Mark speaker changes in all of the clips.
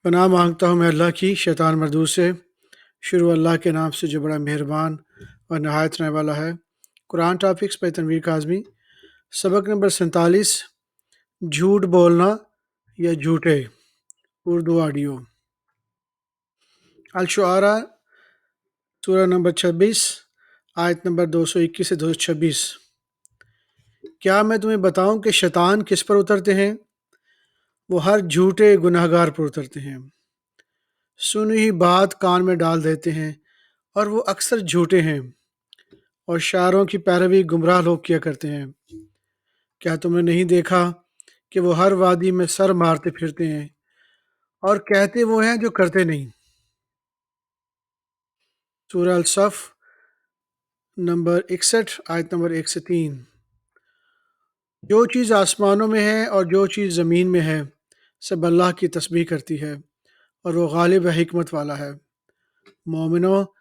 Speaker 1: पनाह मांगता हूँ मैं अल्लाह की शैतान मरदूद से। शुरू अल्लाह के नाम से जो बड़ा मेहरबान और नहायत रहने वाला है। Quran topics by Tanveer Kazmi. सबक नंबर 47, झूठ बोलना या झूठे। उर्दू ऑडियो। अल-शुआरा सूरा नंबर 26 आयत नंबर 221 से 226। क्या मैं तुम्हें बताऊं कि शैतान किस पर उतरते हैं? वो हर झूठे गुनहगार पर उतरते हैं। सुनी हुई बात कान में डाल देते हैं और वो अक्सर झूठे हैं और शायरों की पैरवी गुमराह लोग किया करते हैं। क्या तुमने नहीं देखा कि वो हर वादी में सर मारते फिरते हैं और कहते वो हैं जो करते नहीं। सूरह अल-सफ नंबर 61 आयत नंबर 1 से 3। जो चीज़ आसमानों में है और जो चीज़ ज़मीन में है सब अल्लाह की तस्बीह करती है और वो गालिब व हिकमत वाला है। मोमिनो,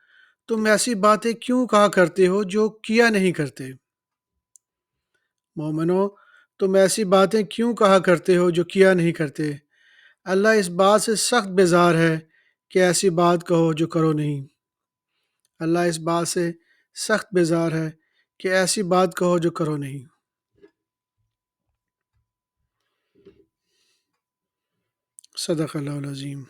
Speaker 1: तुम ऐसी बातें क्यों कहा करते हो जो किया नहीं करते? मोमिनो, तुम ऐसी बातें क्यों कहा करते हो जो किया नहीं करते? अल्लाह इस बात से सख्त बेजार है कि ऐसी बात कहो जो करो नहीं। अल्लाह इस बात से सख्त बेजार है कि ऐसी बात कहो जो करो नहीं। सदक़ल्लाहुल अज़ीम।